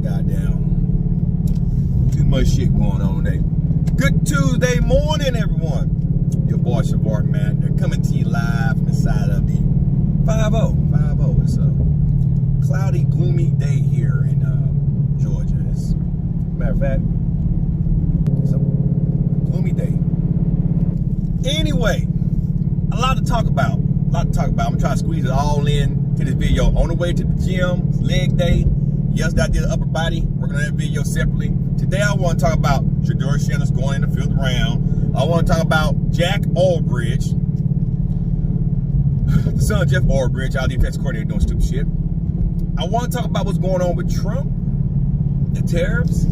Goddamn, too much shit going on today. Good Tuesday morning, everyone. Your boy Savar, Matner, coming to you live from inside of the 5-0. It's a cloudy, gloomy day here in Georgia. Matter of fact, it's a gloomy day. Anyway, a lot to talk about. I'm gonna try to squeeze it all in to this video. On the way to the gym, leg day. Yesterday I did an upper body, working on that video separately. Today I want to talk about Shedeur going in the 5th round. I want to talk about Jack Albridge, the son of Jeff Albridge, our defense coordinator, doing stupid shit. I want to talk about what's going on with Trump, the tariffs,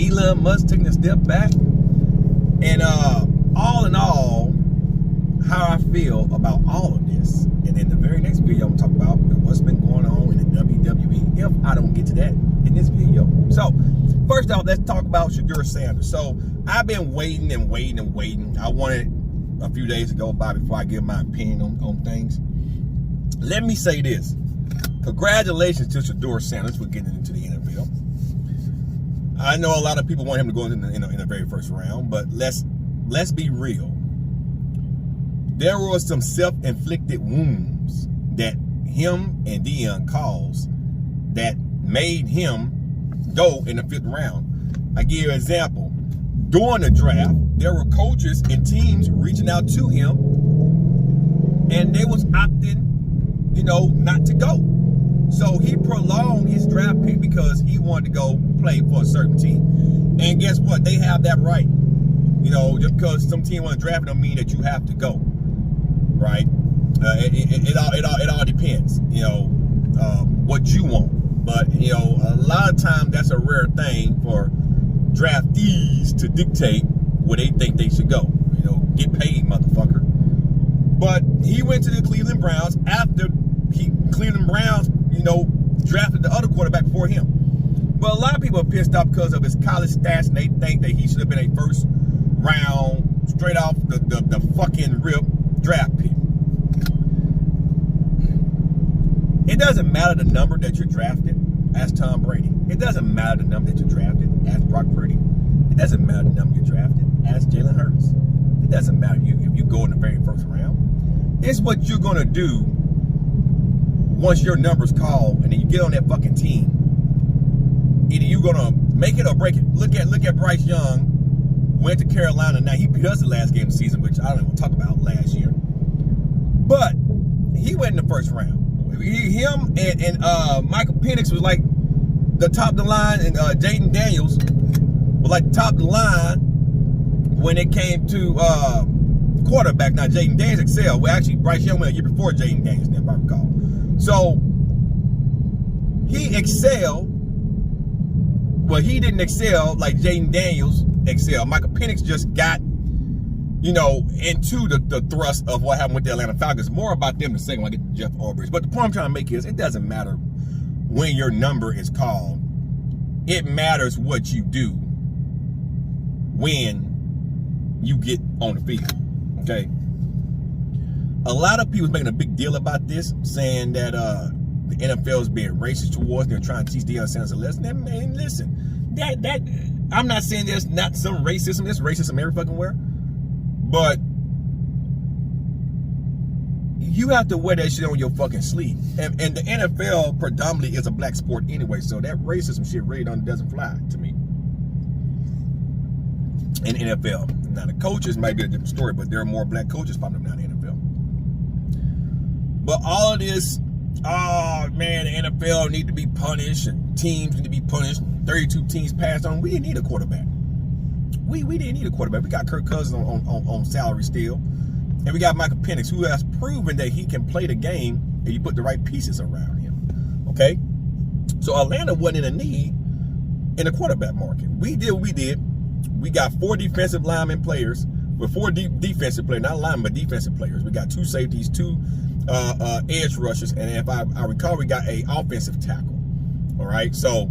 Elon Musk taking a step back, and all in all, how I feel about all of this. And in the very next video, I'm going to talk about what's been going on in the WWE, if I don't get to that in this video. So, first off, let's talk about Shedeur Sanders. So, I've been waiting. I wanted a few days to go by before I give my opinion on things. Let me say this. Congratulations to Shedeur Sanders for getting into the NFL. I know a lot of people want him to go in the very first round, but let's be real. There were some self-inflicted wounds that him and Dion caused that made him go in the 5th round. I give you an example. During the draft, there were coaches and teams reaching out to him, and they was opting, not to go. So he prolonged his draft pick because he wanted to go play for a certain team. And guess what? They have that right. Just because some team want to draft don't mean that you have to go. Right? It all depends, what you want. But, a lot of times that's a rare thing for draftees to dictate where they think they should go. Get paid, motherfucker. But he went to the Cleveland Browns after Cleveland Browns, drafted the other quarterback before him. But a lot of people are pissed off because of his college stats, and they think that he should have been a first round, straight off the fucking rip draft pick. It doesn't matter the number that you're drafted. Ask Tom Brady. It doesn't matter the number that you're drafted. Ask Brock Purdy. It doesn't matter the number you're drafted. Ask Jalen Hurts. It doesn't matter if you go in the very first round. It's what you're gonna do once your number's called and then you get on that fucking team. Either you're gonna make it or break it. Look at Bryce Young. Went to Carolina. Now he beat us the last game of the season, which I don't even talk about last year. But he went in the first round. Him and Michael Penix was like the top of the line, and Jaden Daniels was like top of the line when it came to quarterback. Now Jaden Daniels excelled. Well, actually Bryce Young went a year before Jaden Daniels, if I recall. So he excelled. Well, he didn't excel like Jaden Daniels excelled. Michael Penix just got, into the thrust of what happened with the Atlanta Falcons. More about them in a second when I get to Jeff Albridge. But the point I'm trying to make is it doesn't matter when your number is called. It matters what you do when you get on the field. Okay? A lot of people making a big deal about this, saying that the NFL is being racist towards them. They're trying to teach Deion Sanders a lesson. And listen, that I'm not saying there's not some racism. There's racism every fucking where. But you have to wear that shit on your fucking sleeve. And the NFL predominantly is a black sport anyway, so that racism shit really doesn't fly to me. In the NFL. Now the coaches might be a different story, but there are more black coaches popping up now in the NFL. But all of this, oh man, the NFL need to be punished and teams need to be punished. 32 teams passed on. We didn't need a quarterback. We didn't need a quarterback. We got Kirk Cousins on salary still. And we got Michael Penix, who has proven that he can play the game if you put the right pieces around him. Okay? So Atlanta wasn't in a need in the quarterback market. We did what we did. We got 4 defensive lineman players, with 4 defensive players, not linemen, but defensive players. We got 2 safeties, 2 edge rushers, and if I recall, we got a offensive tackle. All right? So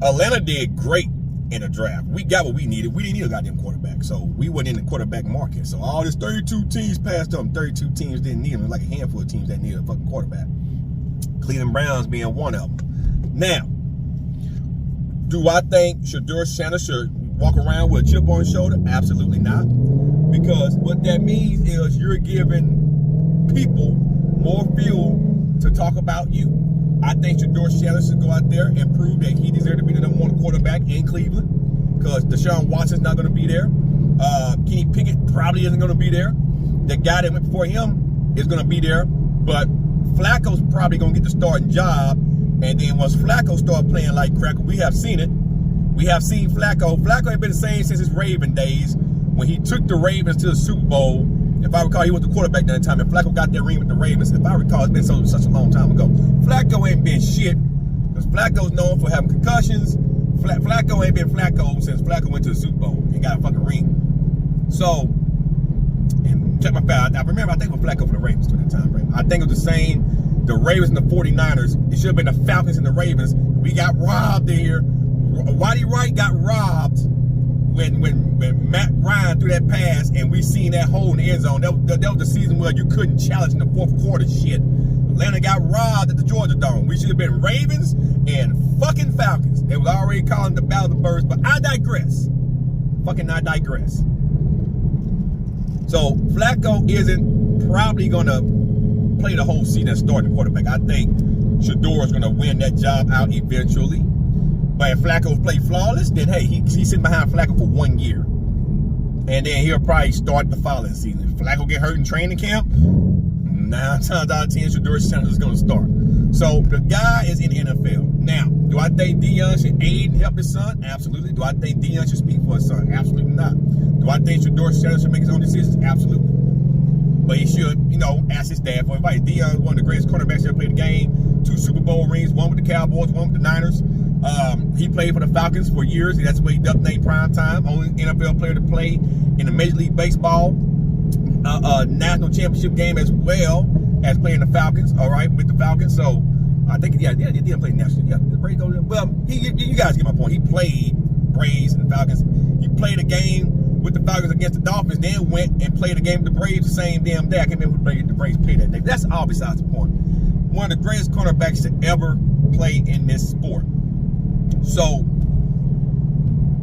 Atlanta did great in the draft. We got what we needed. We didn't need a goddamn quarterback. So we weren't in the quarterback market. So all this 32 teams passed on. 32 teams didn't need him. Like a handful of teams that needed a fucking quarterback. Cleveland Browns being one of them. Now, Do I think Shedeur Sanders should walk around with a chip on his shoulder? Absolutely not. Because what that means is you're giving people more fuel to talk about you. I think Shedeur Sanders should go out there and prove that he deserves to be the number one quarterback in Cleveland. Because Deshaun Watson's not going to be there. Kenny Pickett probably isn't going to be there. The guy that went before him is going to be there. But Flacco's probably going to get the starting job. And then once Flacco started playing like crap, we have seen it. We have seen Flacco. Flacco ain't been the same since his Raven days when he took the Ravens to the Super Bowl. If I recall, he was the quarterback at the time, and Flacco got that ring with the Ravens. If I recall, it's been such a long time ago. Flacco ain't been shit because Flacco's known for having concussions. Flacco ain't been Flacco since Flacco went to the Super Bowl and got a fucking ring. So, and check my file. I remember, I think it was Flacco for the Ravens at the time, right? I think it was the same. The Ravens and the 49ers. It should have been the Falcons and the Ravens. We got robbed here. Whitey Wright got robbed when Matt Ryan threw that pass and we seen that hole in the end zone. That was the season where you couldn't challenge in the fourth quarter shit. Atlanta got robbed at the Georgia Dome. We should have been Ravens and fucking Falcons. They was already calling the Battle of the Birds, but I digress. I digress. So Flacco isn't probably gonna play the whole season as starting quarterback. I think Shedeur is gonna win that job out eventually. But if Flacco play flawless, then hey, he's sitting behind Flacco for 1 year. And then he'll probably start the following season. If Flacco get hurt in training camp, 9 times out of 10, Shedeur Sanders is going to start. So the guy is in the NFL. Now, do I think Deion should aid and help his son? Absolutely. Do I think Deion should speak for his son? Absolutely not. Do I think Shedeur Sanders should make his own decisions? Absolutely. But he should, ask his dad for advice. Deion is one of the greatest cornerbacks ever played the game. 2 Super Bowl rings, 1 with the Cowboys, 1 with the Niners. He played for the Falcons for years. That's what he designated prime time. Only NFL player to play in the Major League Baseball national championship game as well as playing the Falcons. All right, with the Falcons. So I think he didn't play national. Yeah, the Braves go there. Well, you guys get my point. He played Braves and the Falcons. He played a game with the Falcons against the Dolphins, then went and played a game with the Braves the same damn day. I can't remember who the Braves played that day. That's all besides the point. One of the greatest cornerbacks to ever play in this sport. So,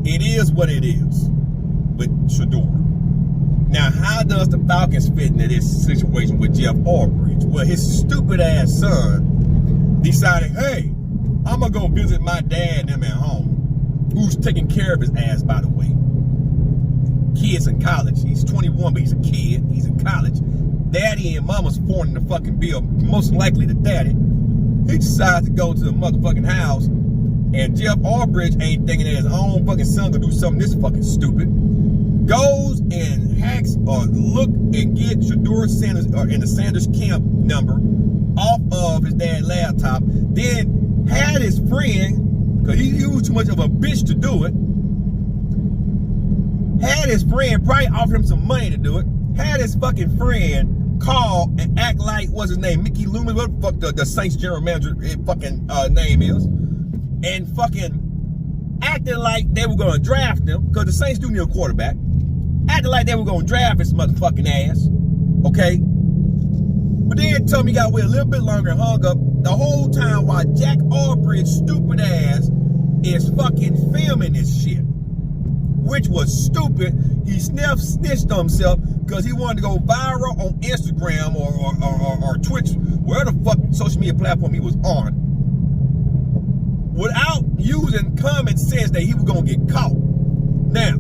it is what it is with Shedeur. Now, how does the Falcons fit into this situation with Jeff Albridge? Well, his stupid ass son decided, hey, I'm going to go visit my dad and them at home, who's taking care of his ass, by the way. Kid's in college. He's 21, but he's a kid. He's in college. Daddy and mama's supporting the fucking bill, most likely the daddy. He decides to go to the motherfucking house. And Jeff Albridge ain't thinking that his own fucking son gonna do something this fucking stupid. Goes and hacks or look and get Shedeur Sanders in the Sanders camp number off of his dad's laptop. Then had his friend, because he was too much of a bitch to do it. Had his friend probably offered him some money to do it. Had his fucking friend call and act like, what's his name, Mickey Loomis, what the fuck the Saints general manager fucking name is. And fucking acting like they were going to draft him, because the Saints do need a quarterback. Acting like they were going to draft his motherfucking ass. Okay? But then told me he got to wait a little bit longer and hung up the whole time while Jack Albridge's stupid ass is fucking filming this shit. Which was stupid. He snitched on himself because he wanted to go viral on Instagram or Twitch, wherever the fuck social media platform he was on, without using common sense that he was going to get caught. Now,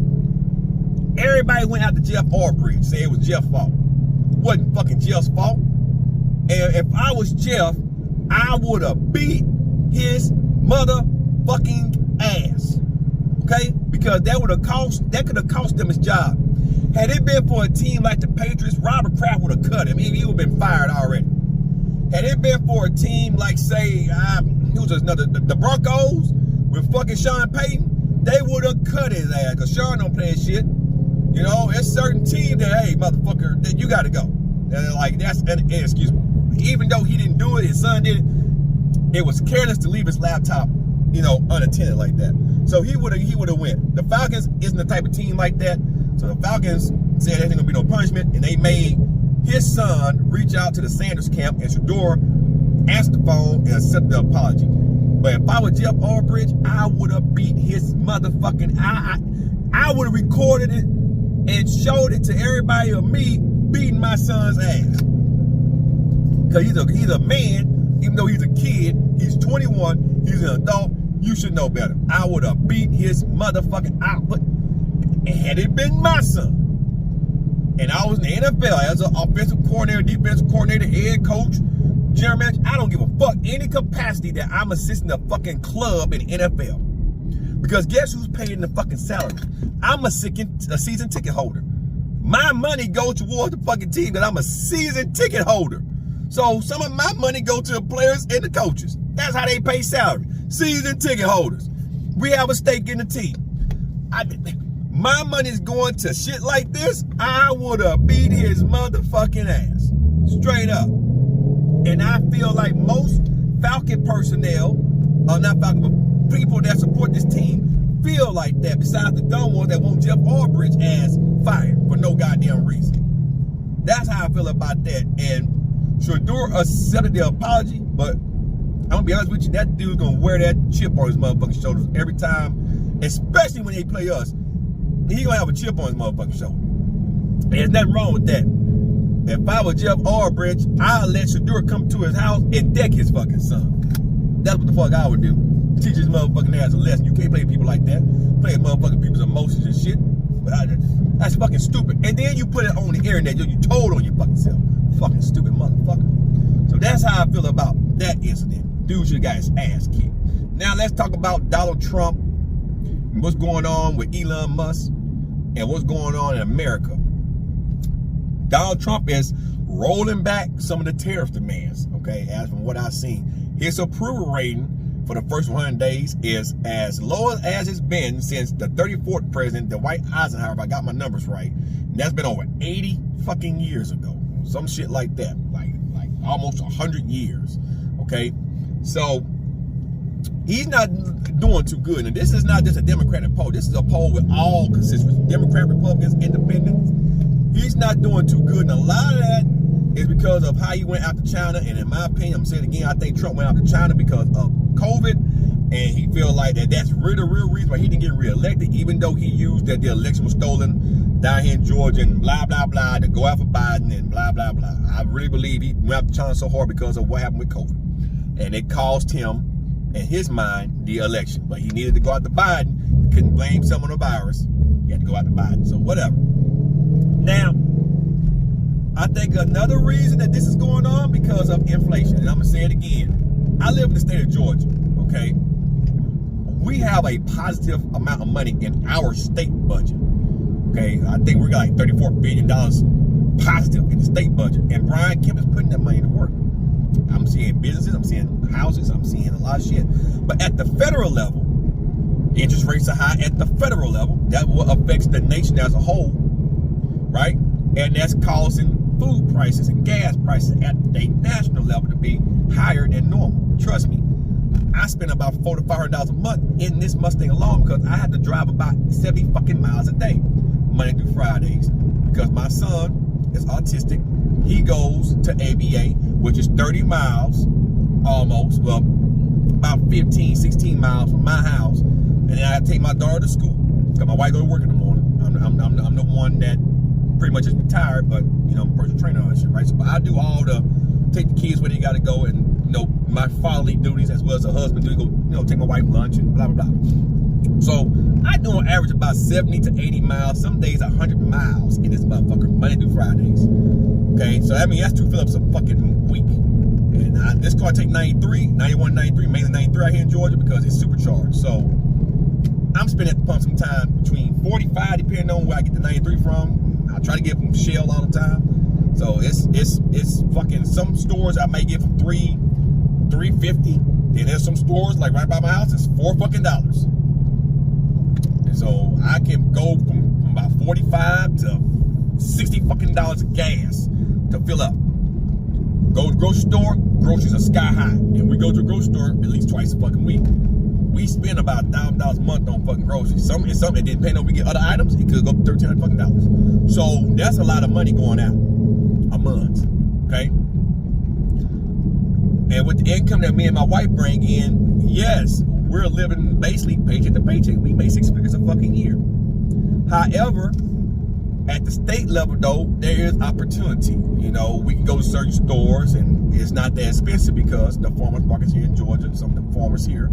everybody went out to Jeff Albridge, say it was Jeff's fault. Wasn't fucking Jeff's fault. And if I was Jeff, I would have beat his motherfucking ass. Okay? Because that could have cost him his job. Had it been for a team like the Patriots, Robert Kraft would have cut him. He would have been fired already. Had it been for a team like, say, the Broncos with fucking Sean Payton, they would have cut his ass because Sean don't play his shit. It's certain teams that, hey, motherfucker, that you got to go. And like, that's an inexcusable. Even though he didn't do it, his son did it, it was careless to leave his laptop, unattended like that. So he would have went. The Falcons isn't the type of team like that. So the Falcons said there ain't gonna be no punishment, and they made his son reach out to the Sanders camp, and Shedeur answered the phone and accepted the apology. But if I was Jeff Albridge, I would have beat his motherfucking I would have recorded it and showed it to everybody of me beating my son's ass. Because he's a man, even though he's a kid, he's 21, he's an adult, you should know better. I would have beat his motherfucking output. Had it been my son, and I was in the NFL as an offensive coordinator, defensive coordinator, head coach, general manager, I don't give a fuck any capacity that I'm assisting a fucking club in the NFL. Because guess who's paying the fucking salary? I'm a season ticket holder. My money goes towards the fucking team because I'm a season ticket holder. So some of my money goes to the players and the coaches. That's how they pay salary. Season ticket holders. We have a stake in the team. My money's going to shit like this, I would have beat his motherfucking ass. Straight up. And I feel like most Falcon personnel, not Falcon, but people that support this team, feel like that, besides the dumb ones that want Jeff Albridge ass fired for no goddamn reason. That's how I feel about that. And Shedeur accepted the apology, but I'm gonna be honest with you, that dude's gonna wear that chip on his motherfucking shoulders every time, especially when they play us. He gonna have a chip on his motherfucking shoulder. There's nothing wrong with that. If I was Jeff Albridge, I'd let Shedeur come to his house and deck his fucking son. That's what the fuck I would do. Teach his motherfucking ass a lesson. You can't play with people like that. Play with motherfucking people's emotions and shit. That's fucking stupid. And then you put it on the internet. You told on your fucking self. Fucking stupid motherfucker. So that's how I feel about that incident. Dude should have got his ass kicked. Now let's talk about Donald Trump and what's going on with Elon Musk and what's going on in America. Donald Trump is rolling back some of the tariff demands, okay, as from what I've seen. His approval rating for the first 100 days is as low as it's been since the 34th president, Dwight Eisenhower, if I got my numbers right. And that's been over 80 fucking years ago. Some shit like that, like almost 100 years, okay? So he's not doing too good. And this is not just a Democratic poll. This is a poll with all constituents, Democrat, Republicans, Independents. He's not doing too good. And a lot of that is because of how he went after China. And in my opinion, I'm saying it again, I think Trump went after China because of COVID. And he feels like that's really the real reason why he didn't get reelected, even though he used that the election was stolen down here in Georgia and blah, blah, blah, to go after Biden and blah, blah, blah. I really believe he went after China so hard because of what happened with COVID. And it cost him, in his mind, the election. But he needed to go after Biden. He couldn't blame someone on the virus. He had to go after Biden. So whatever. Now, I think another reason that this is going on because of inflation. And I'm going to say it again. I live in the state of Georgia, okay? We have a positive amount of money in our state budget, okay? I think we got like $34 billion positive in the state budget. And Brian Kemp is putting that money to work. I'm seeing businesses, I'm seeing houses, I'm seeing a lot of shit. But at the federal level, interest rates are high at the federal level. That will affect the nation as a whole, right? And that's causing food prices and gas prices at the national level to be higher than normal. Trust me, I spend about $400 to $500 a month in this Mustang alone because I had to drive about 70 fucking miles a day, Monday through Fridays, because my son is autistic. He goes to ABA, which is 30 miles almost, well, about 15, 16 miles from my house. And then I take my daughter to school because my wife goes to work in the morning. I'm the one that pretty much is retired, but, you know, I'm a personal trainer and shit, right? So, but I do all the, take the kids where they got to go and, you know, my fatherly duties as well as a husband duty, go, you know, take my wife lunch and blah, blah, blah. So I do on average about 70 to 80 miles, some days 100 miles in this motherfucker, Monday through Fridays. Okay, so I mean, that's 2 fill-ups a fucking week. And this car take 93, 91, 93, mainly 93 out here in Georgia because it's supercharged. So I'm spending at the pump sometimes between 45, depending on where I get the 93 from. I try to get from Shell all the time. So it's fucking, some stores I might get from $3.50. Then there's some stores like right by my house, it's $4 fucking. And so I can go from about 45 to $60 fucking of gas to fill up. Go to the grocery store, groceries are sky high. And we go to a grocery store at least twice a fucking week. We spend about $1,000 a month on fucking groceries. Some it depends on if we get other items, it could go up to $1,300 fucking. So that's a lot of money going out a month, okay? And with the income that me and my wife bring in, yes, we're living basically paycheck to paycheck. We make 6 figures a fucking year. However, at the state level, though, there is opportunity. You know, we can go to certain stores, and it's not that expensive because the farmers markets here in Georgia, some of the farmers here,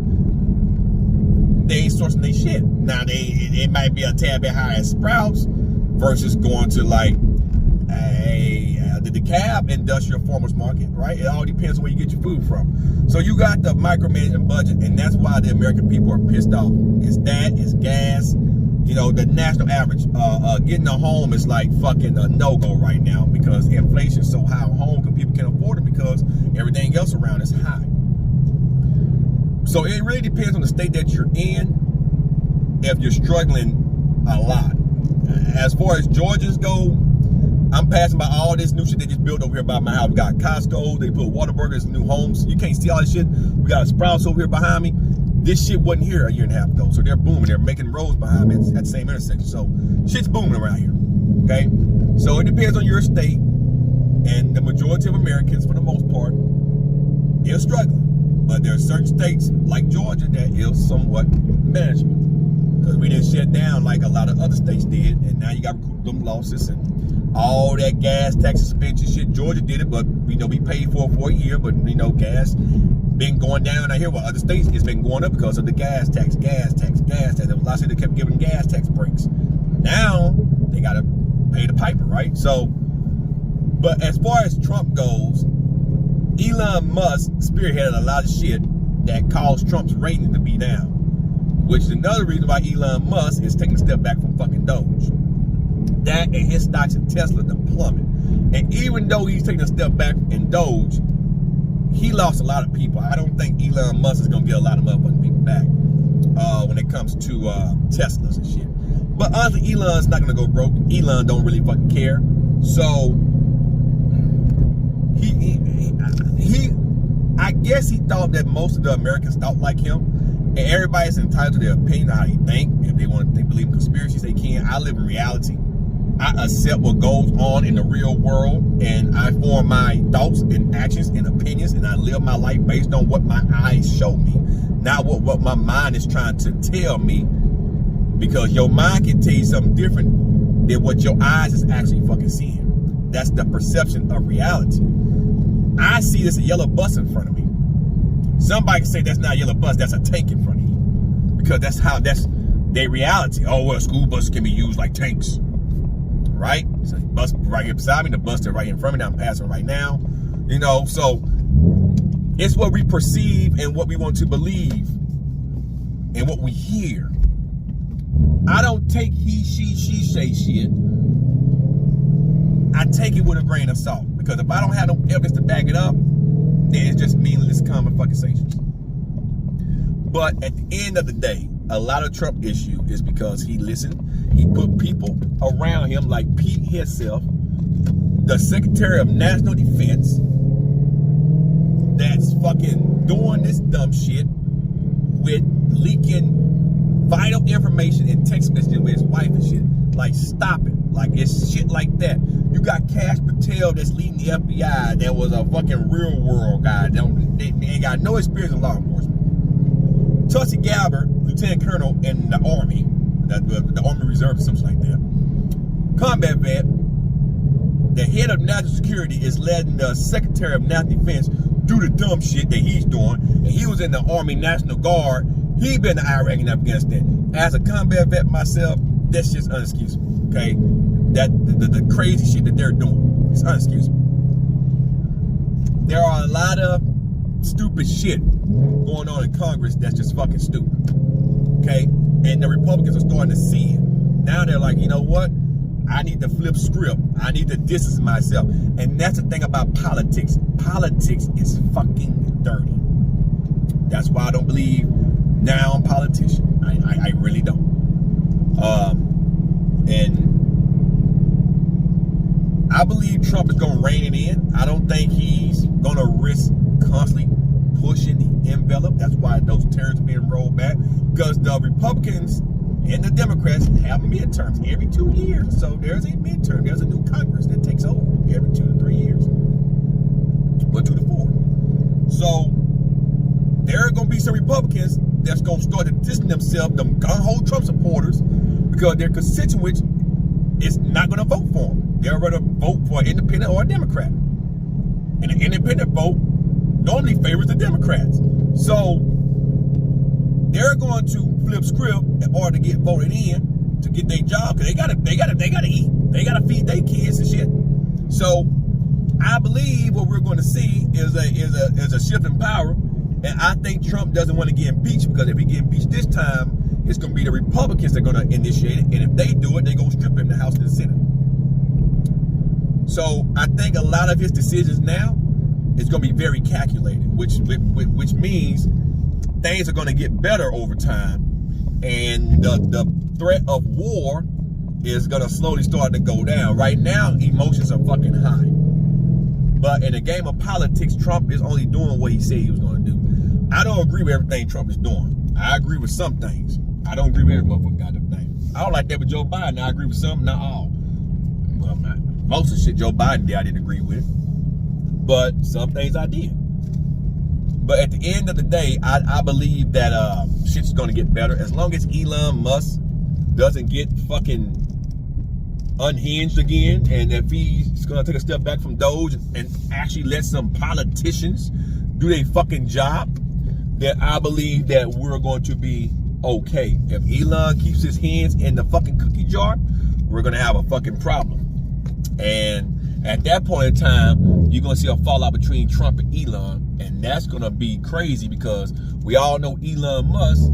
they ain't sourcing their shit. Now, it might be a tad bit higher at Sprouts versus going to like the DeKalb industrial farmers market, right? It all depends on where you get your food from. So you got the micromanaging budget, and that's why the American people are pissed off. It's that, it's gas. You know, the national average, getting a home is like fucking a no-go right now because inflation is so high on home because people can't afford it because everything else around is high. So it really depends on the state that you're in if you're struggling a lot. As far as Georgians go, I'm passing by all this new shit they just built over here by my house. We got Costco, they put Whataburgers, new homes. You can't see all this shit. We got a Sprouts over here behind me. This shit wasn't here a year and a half ago, so they're booming. They're making roads behind me at the same intersection. So shit's booming around here, okay? So it depends on your state, and the majority of Americans, for the most part, they're struggling. But there are certain states, like Georgia, that is somewhat manageable. Because we didn't shut down like a lot of other states did, and now you got to recoup them losses and all that gas tax suspension shit. Georgia did it, but we know we paid for a year, but you know, gas been going down. I hear what other states it's been going up because of the gas tax. There was a lot of states that kept giving gas tax breaks. Now they gotta pay the piper, right? So, but as far as Trump goes, Elon Musk spearheaded a lot of shit that caused Trump's ratings to be down. Which is another reason why Elon Musk is taking a step back from fucking Doge. That and his stocks in Tesla to plummet. And even though he's taking a step back in Doge, he lost a lot of people. I don't think Elon Musk is gonna get a lot of motherfucking people back when it comes to Teslas and shit. But honestly, Elon's not gonna go broke. Elon don't really fucking care. So he I guess he thought that most of the Americans thought like him, and everybody's entitled to their opinion on how they think. If they want to believe in conspiracies, they can. I live in reality. I accept what goes on in the real world, and I form my thoughts and actions and opinions, and I live my life based on what my eyes show me, not what my mind is trying to tell me, because your mind can tell you something different than what your eyes is actually fucking seeing. That's the perception of reality. I see this yellow bus in front of me. Somebody can say that's not a yellow bus, that's a tank in front of you, because that's their reality. Oh, well, school buses can be used like tanks. Right? So the bus right here beside me, the bus that's right in front of me that I'm passing right now. You know, so it's what we perceive and what we want to believe and what we hear. I don't take he, she say shit. I take it with a grain of salt. Because if I don't have no evidence to back it up, then it's just meaningless conversations. But at the end of the day, a lot of Trump issue is because he listened. He put people around him like Pete himself, the Secretary of National Defense, that's fucking doing this dumb shit with leaking vital information and text messages with his wife and shit. Like, stop it. Like, it's shit like that. You got Cash Patel that's leading the FBI that was a fucking real world guy. They ain't got no experience in law enforcement. Tulsi Gabbard, Lieutenant Colonel in the Army, the Army Reserve or something like that. Combat vet, the head of national security is letting the Secretary of National Defense do the dumb shit that he's doing. And he was in the Army National Guard. He been to Iraq and Afghanistan. As a combat vet myself, that's just unexcusable, okay? That the crazy shit that they're doing, it's unexcusable. There are a lot of stupid shit going on in Congress that's just fucking stupid, okay? And the Republicans are starting to see it. Now they're like, you know what? I need to flip script. I need to distance myself. And that's the thing about politics. Politics is fucking dirty. That's why I don't believe now I'm a politician. I really don't. And I believe Trump is going to rein it in. I don't think he's going to risk constantly pushing the envelope. That's why those tariffs are being rolled back. Because the Republicans and the Democrats have midterms every 2 years. So there's a midterm. There's a new Congress that takes over every 2 to 3 years. Or 2 to 4. So there are going to be some Republicans that's going to start to distance themselves, them gung-ho Trump supporters, because their constituents is not going to vote for them. They're going to vote for an independent or a Democrat. And an independent vote normally favors the Democrats. So they're going to flip script in order to get voted in to get their job, because they gotta eat. They gotta feed their kids and shit. So I believe what we're going to see is a shift in power. And I think Trump doesn't want to get impeached, because if he get impeached this time, it's going to be the Republicans that are going to initiate it. And if they do it, they're going to strip him the House and the Senate. So I think a lot of his decisions now is going to be very calculated, which means things are going to get better over time. And the threat of war is going to slowly start to go down. Right now, emotions are fucking high. But in a game of politics, Trump is only doing what he said he was going to do. I don't agree with everything Trump is doing. I agree with some things. I don't agree with every motherfucking goddamn thing. I don't like that with Joe Biden. I agree with some, not all. Well, most of the shit Joe Biden did, I didn't agree with. But some things I did. But at the end of the day, I believe that shit's going to get better. As long as Elon Musk doesn't get fucking unhinged again, and if he's going to take a step back from Doge and actually let some politicians do their fucking job, then I believe that we're going to be okay. If Elon keeps his hands in the fucking cookie jar, we're going to have a fucking problem. And at that point in time, you're going to see a fallout between Trump and Elon, and that's going to be crazy, because we all know Elon Musk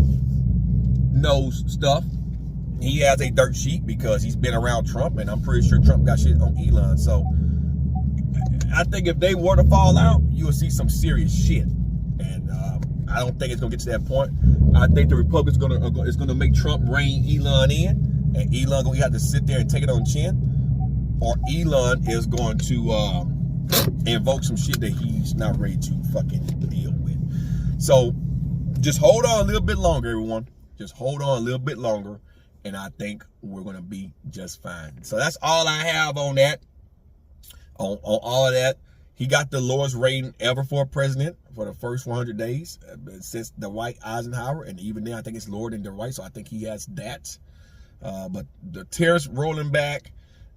knows stuff. He has a dirt sheet because he's been around Trump, and I'm pretty sure Trump got shit on Elon. So I think if they were to fall out, you will see some serious shit. And I don't think it's gonna get to that point. I think the Republicans is gonna make Trump rein Elon in, and Elon gonna have to sit there and take it on chin, or Elon is going to invoke some shit that he's not ready to fucking deal with. So just hold on a little bit longer, everyone. Just hold on a little bit longer, and I think we're going to be just fine. So that's all I have on that. On all of that. He got the lowest rating ever for a president for the first 100 days since the Dwight Eisenhower. And even then, I think it's lower than the Dwight, so I think he has that. But the tariffs rolling back,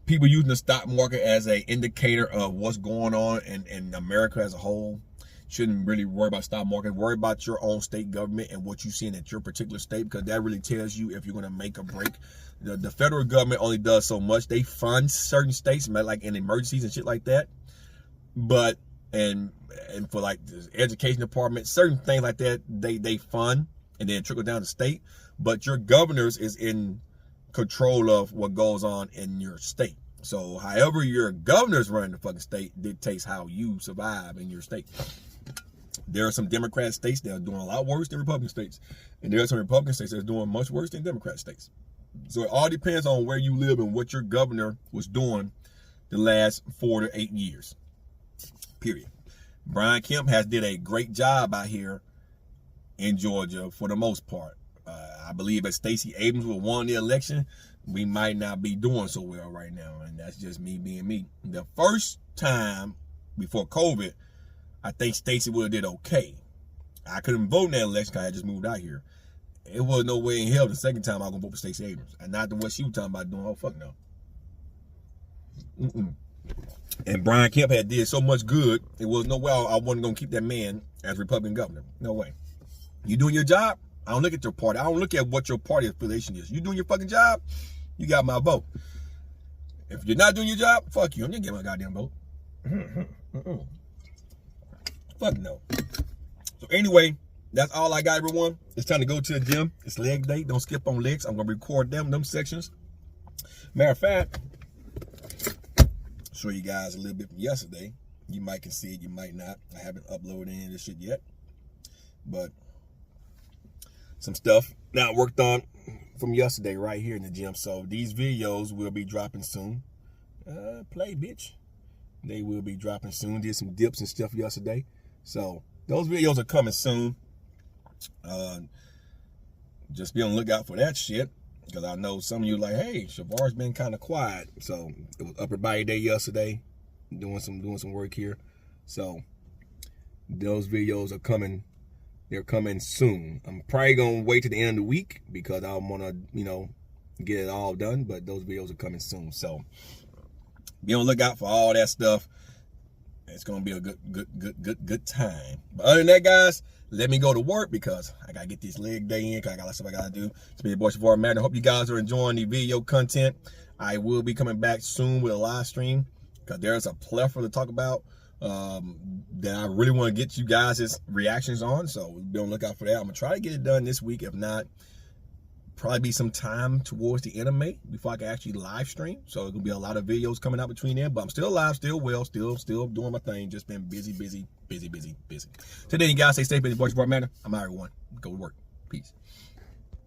people using the stock market as an indicator of what's going on in America as a whole. Shouldn't really worry about stock market. Worry about your own state government and what you're seeing at your particular state, because that really tells you if you're going to make or break. The federal government only does so much. They fund certain states, like in emergencies and shit like that. But and for like the education department, certain things like that, they fund and then trickle down the state. But your governors is in control of what goes on in your state. So however your governors run the fucking state dictates how you survive in your state. There are some Democrat states that are doing a lot worse than Republican states. And there are some Republican states that are doing much worse than Democrat states. So it all depends on where you live and what your governor was doing the last 4 to 8 years. Period. Brian Kemp has did a great job out here in Georgia for the most part. I believe if Stacey Abrams would have won the election, we might not be doing so well right now. And that's just me being me. The first time before COVID, I think Stacey would have did okay. I couldn't vote in that election because I just moved out here. It was no way in hell the second time I was going to vote for Stacey Abrams. And not what she was talking about doing. Oh, fuck no. And Brian Kemp had did so much good, it was no way I wasn't going to keep that man as Republican governor. No way. You doing your job? I don't look at your party. I don't look at what your party affiliation is. You doing your fucking job? You got my vote. If you're not doing your job, fuck you. I'm not getting my goddamn vote. Fuck no. So anyway, that's all I got, everyone. It's time to go to the gym. It's leg day. Don't skip on legs. I'm going to record them sections. Matter of fact, show you guys a little bit from yesterday. You might can see it, you might not. I haven't uploaded any of this shit yet. But some stuff now worked on from yesterday right here in the gym. So these videos will be dropping soon. Play, bitch. They will be dropping soon. Did some dips and stuff yesterday. So those videos are coming soon. Just be on the lookout for that shit. Because I know some of you like, hey, Shavar's been kind of quiet. So it was upper body day yesterday. Doing some work here. So those videos are coming They're coming soon. I'm probably gonna wait to the end of the week because I want to, get it all done. But those videos are coming soon, so be on the lookout for all that stuff. It's gonna be a good time. But other than that, guys, let me go to work because I gotta get this leg day in. Cause I got a lot of stuff I gotta do. It's been your boy Savar Matner. Hope you guys are enjoying the video content. I will be coming back soon with a live stream because there's a plethora to talk about that I really want to get you guys' reactions on. So be on the lookout for that. I'm gonna try to get it done this week. If not, probably be some time towards the end of May before I can actually live stream. So it's gonna be a lot of videos coming out between then. But I'm still alive, still well, still doing my thing. Just been busy. Today, you guys stay safe. It's your boy Savar Matner. I'm out, everyone. Go to work. Peace.